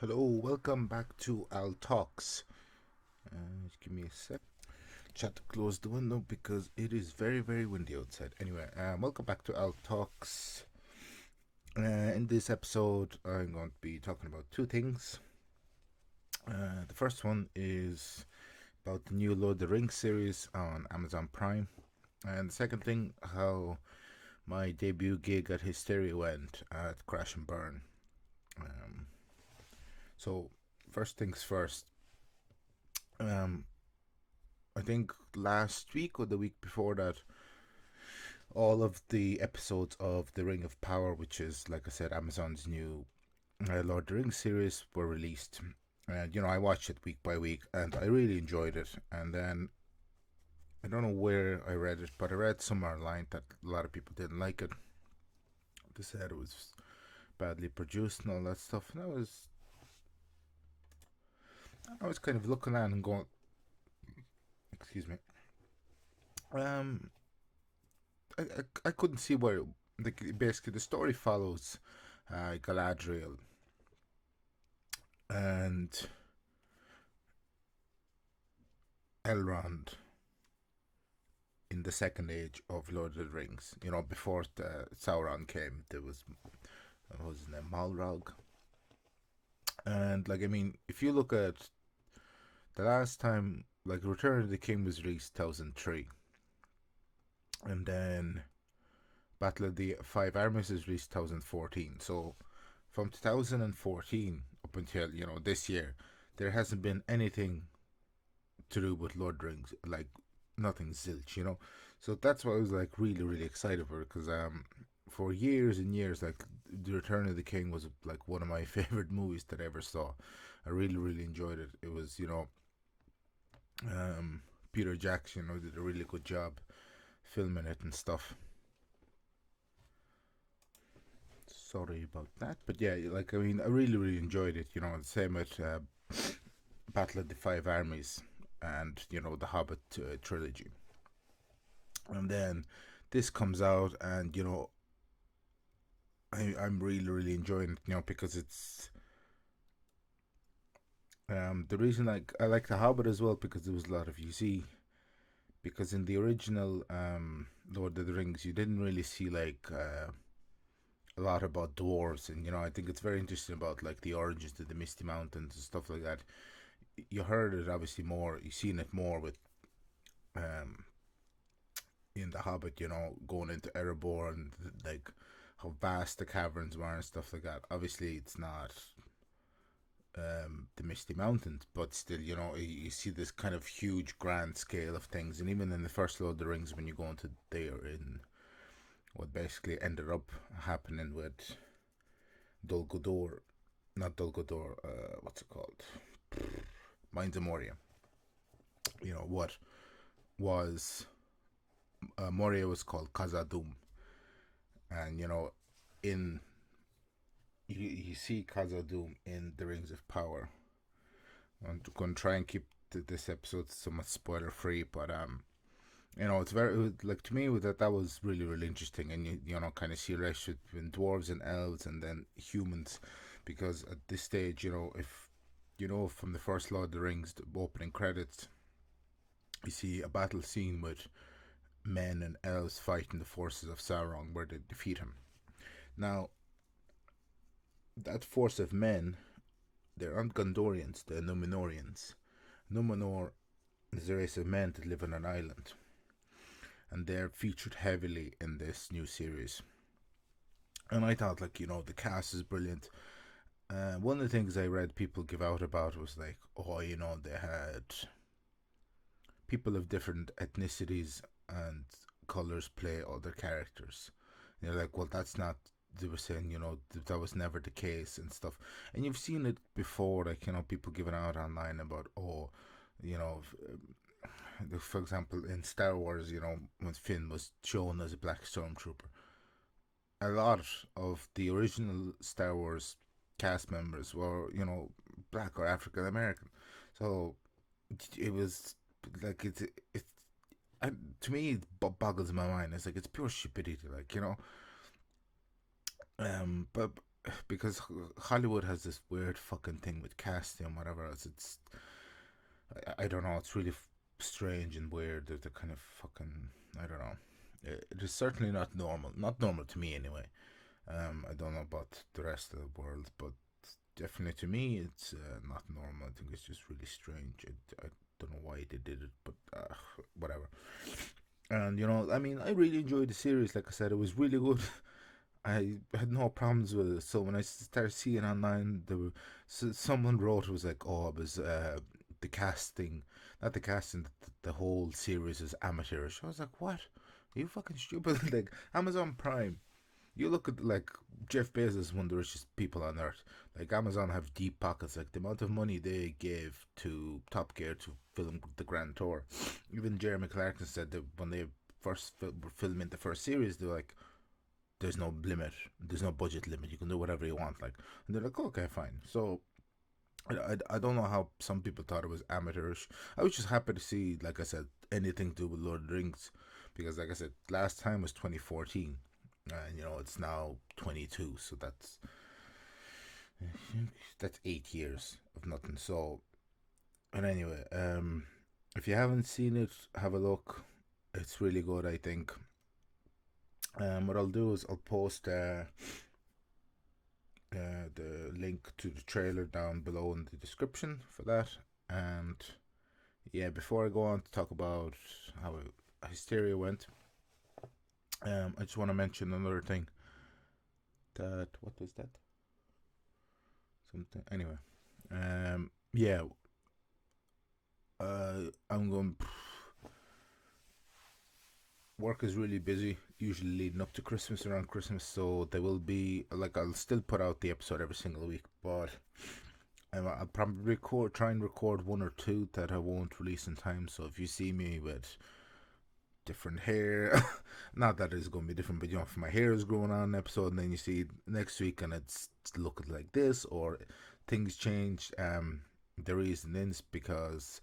Hello, welcome back to Al Talks. Just give me a sec. Chat to close the window because it is very, very windy outside. Anyway, welcome back to Al Talks. In this episode, I'm going to be talking about two things. The first one is about the new Lord of the Rings series on Amazon Prime, and the second thing, how my debut gig at Hysteria went at Crash and Burn. Um, so, first things first. Um, I think last week or the week before that, all of the episodes of The Ring of Power, which is, like I said, Amazon's new Lord of the Rings series, were released. And, I watched it week by week and I really enjoyed it. And then, I don't know where I read it, but I read somewhere online that a lot of people didn't like it. They said it was badly produced and all that stuff. And I was kind of looking at it and going, excuse me, um, I couldn't see where, basically, the story follows Galadriel and Elrond in the second age of Lord of the Rings. Before Sauron came, there was, what was his name, Malrog. And, if you look at the last time, Return of the King was released 2003. And then Battle of the Five Armies is released 2014. So, from 2014 up until, this year, there hasn't been anything to do with Lord of the Rings, nothing zilch. So that's why I was really, really excited for it, because for years and years, The Return of the King was one of my favorite movies that I ever saw. I really, really enjoyed it. It was, Peter Jackson, did a really good job filming it and stuff. Sorry about that, but yeah, I really, really enjoyed it. The same with Battle of the Five Armies and the Hobbit trilogy. And then this comes out, and I'm really, really enjoying it. Because it's the reason I like the Hobbit as well, because there was a lot of, you see, because in the original Lord of the Rings, you didn't really see a lot about dwarves, and I think it's very interesting about the origins to the Misty Mountains and stuff like that. You heard it obviously more, you seen it more with um in the Hobbit, going into Erebor, and how vast the caverns were and stuff like that. Obviously, it's not the Misty Mountains, but still, you see this kind of huge, grand scale of things. And even in the first Lord of the Rings, when you go into there, in what basically ended up happening with Dol Guldur, not Dol Guldur, what's it called? Mines of Moria. What was Moria was called Khazad-dûm, and in you see Khazad-dûm in the Rings of Power. I'm going to try and keep this episode somewhat spoiler free, but it's very, to me, that was really, really interesting, and kind of see a relationship between dwarves and elves, and then humans, because at this stage, if from the first Lord of the Rings, the opening credits, you see a battle scene with men and elves fighting the forces of Sauron, where they defeat him. Now, that force of men, they aren't Gondorians, they're Numenorians. Numenor is a race of men that live on an island, and they're featured heavily in this new series. And I thought, the cast is brilliant. One of the things I read people give out about was they had people of different ethnicities and colors play other characters. And you're like, well, that's not. They were saying, that was never the case and stuff. And you've seen it before, people giving out online about, you know, for example, in Star Wars, when Finn was shown as a black stormtrooper, a lot of the original Star Wars cast members were, black or African American. So it was it's to me, it boggles my mind. It's pure stupidity, but because Hollywood has this weird fucking thing with casting and whatever else. I don't know. It's really strange and weird. They're kind of fucking, I don't know. It is certainly not normal. Not normal to me anyway. I don't know about the rest of the world, but definitely to me, it's not normal. I think it's just really strange. I don't know why they did it, but whatever. And I mean, I really enjoyed the series. Like I said, it was really good. I had no problems with it. So when I started seeing online, someone wrote, it was like, oh, it was the casting, not the casting, the whole series is amateurish. I was like, what? Are you fucking stupid? Like Amazon Prime. You look at like Jeff Bezos is one of the richest people on earth. Like Amazon have deep pockets. Like the amount of money they gave to Top Gear to film the Grand Tour. Even Jeremy Clarkson said that when they first were filming the first series, they were like, "There's no limit. There's no budget limit. You can do whatever you want." Like, and they're like, "Okay, fine." So I don't know how some people thought it was amateurish. I was just happy to see, like I said, anything to do with Lord of the Rings, because like I said, last time was 2014, and it's now 22, so that's 8 years of nothing. So, and anyway, if you haven't seen it, have a look. It's really good, I think. What I'll do is I'll post the link to the trailer down below in the description for that. And yeah, before I go on to talk about how Hysteria went, I just want to mention another thing. That what was that? Something. Anyway, yeah. I'm going. Work is really busy, usually leading up to Christmas, around Christmas. So there will be like I'll still put out the episode every single week, but I'll probably try and record one or two that I won't release in time. So if you see me with different hair, not that it's going to be different, but if my hair is growing on an episode, and then you see next week and it's looking like this, or things change, the reason is because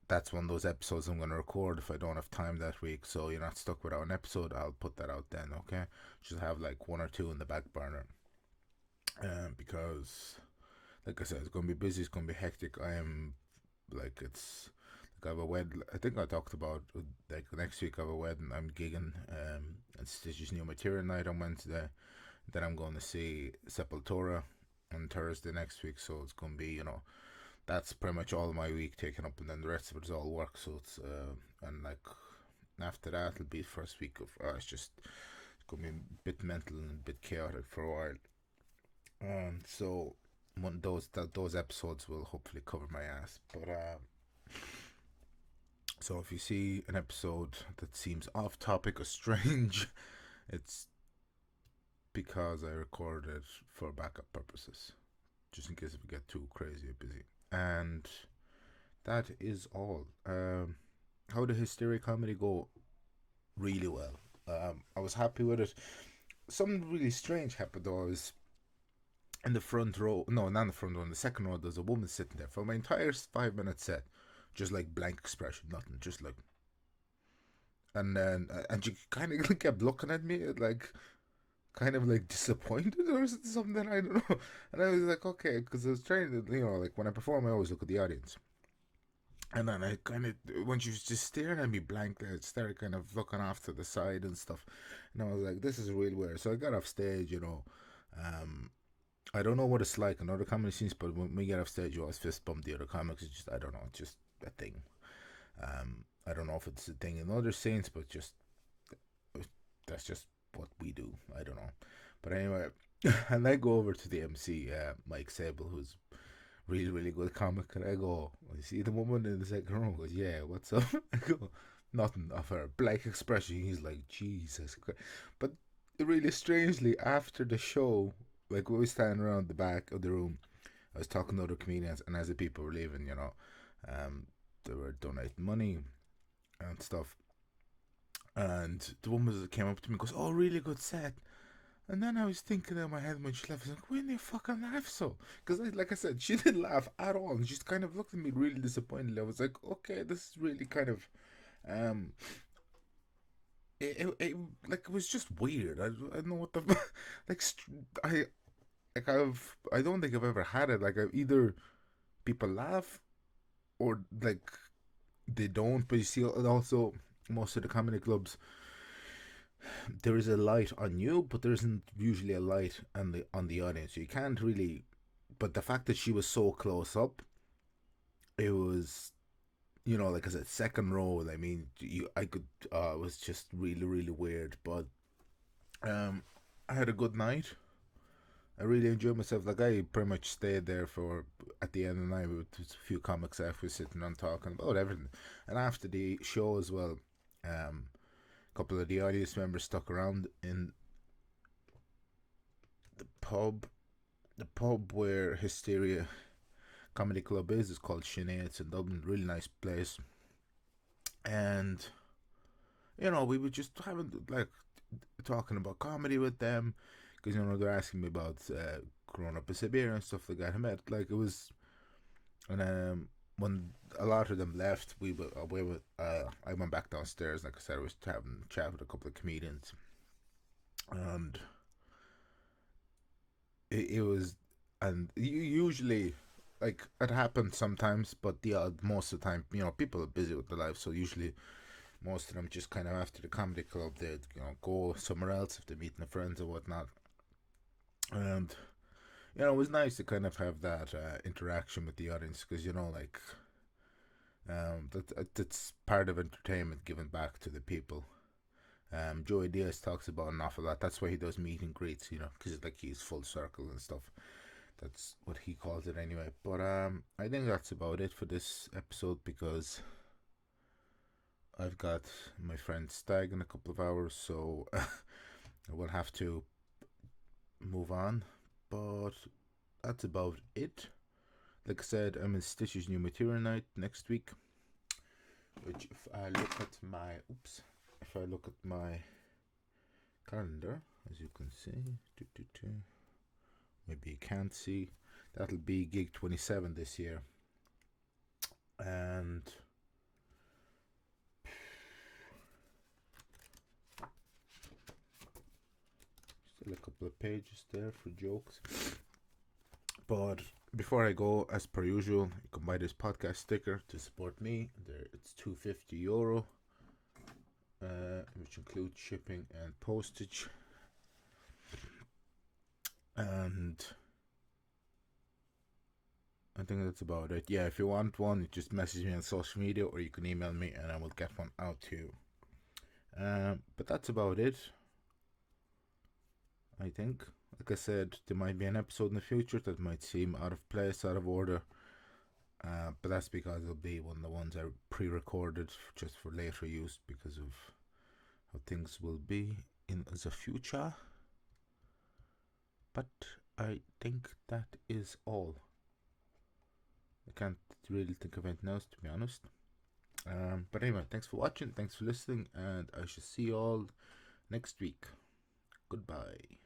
that's one of those episodes I'm going to record if I don't have time that week. So you're not stuck without an episode. I'll put that out then, okay? Just have like one or two in the back burner. Because like I said, it's gonna be busy. It's gonna be hectic. I am like it's like I have a wedding. I think I talked about like next week I have a wedding. I'm gigging. And Stitch's new material night on Wednesday. Then I'm going to see Sepultura on Thursday next week. So it's gonna be that's pretty much all of my week taken up, and then the rest of it is all work. So it's and like after that it'll be the first week of it's gonna be a bit mental and a bit chaotic for a while. So those episodes will hopefully cover my ass. But so if you see an episode that seems off topic or strange, it's because I recorded it for backup purposes, just in case if we get too crazy or busy. And that is all. How did Hysteria Comedy go? Really well. I was happy with it. Something really strange happened though. I was in the front row. No, not in the front row. In the second row, there's a woman sitting there for my entire 5 minute set, just like blank expression, nothing, just like. And then and she kind of kept looking at me like kind of like disappointed or something. I don't know. And I was like, okay, because I was trying to, like when I perform, I always look at the audience. And then I kind of, when she was just staring at me blankly, I started kind of looking off to the side and stuff. And I was like, this is real weird. So I got off stage, Um, I don't know what it's like in other comedy scenes, but when we get off stage, you always fist bump the other comics. It's just, I don't know, it's just a thing. I don't know if it's a thing in other scenes, but just that's just what we do. I don't know. But anyway, and I go over to the MC, Mike Sable, who's really, really good comic, and I go, you see the woman in the second row? Goes, yeah, what's up? I go, nothing of her. Blank expression. He's like, Jesus Christ. But really strangely, after the show, like we were standing around the back of the room, I was talking to other comedians, and as the people were leaving, they were donating money and stuff. And the woman came up to me and goes, oh, really good set. And then I was thinking in my head when she left, I was like, when do you fucking laugh so? Because, like I said, she didn't laugh at all. And she just kind of looked at me really disappointed. I was like, okay, this is really kind of. Um, it like, it was just weird. I don't know what the. Like, I. like I don't think I've ever had it. Like I've either people laugh or like they don't. But you see, also most of the comedy clubs, there is a light on you, but there isn't usually a light on the audience. You can't really. But the fact that she was so close up, it was, like I said, second row. I mean, I could. It was just really really weird, but I had a good night. I really enjoyed myself. Like I pretty much stayed there for at the end of the night with just a few comics after sitting and talking about everything. And after the show as well, a couple of the audience members stuck around in the pub. The pub where Hysteria Comedy Club is called Sinead. It's in Dublin, really nice place. And we were just having like talking about comedy with them because they're asking me about growing up in Siberia and stuff like that. I met like it was, and when a lot of them left, I went back downstairs. Like I said, I was having a chat with a couple of comedians, and it was, and usually. Like it happens sometimes, but most of the time, people are busy with their life, so usually most of them just kind of after the comedy club they'd go somewhere else if they're meeting their friends or whatnot. And it was nice to kind of have that interaction with the audience because like that's part of entertainment given back to the people. Joey Diaz talks about an awful lot. That's why he does meet and greets, because like he's full circle and stuff. That's what he calls it anyway. But I think that's about it for this episode because I've got my friend Stag in a couple of hours, so I will have to move on. But that's about it. Like I said, I'm in Stitch's new material night next week. Which, if I look at my calendar, as you can see, maybe you can't see, that'll be gig 27 this year, and still a couple of pages there for jokes. But before I go, as per usual, you can buy this podcast sticker to support me. It's €250, which includes shipping and postage. And I think that's about it. Yeah, if you want one, just message me on social media or you can email me and I will get one out to you. But that's about it, I think. Like I said, there might be an episode in the future that might seem out of place, out of order. But that's because it'll be one of the ones I pre-recorded just for later use because of how things will be in the future. But I think that is all. I can't really think of anything else, to be honest. But anyway, thanks for watching, thanks for listening, and I shall see you all next week. Goodbye.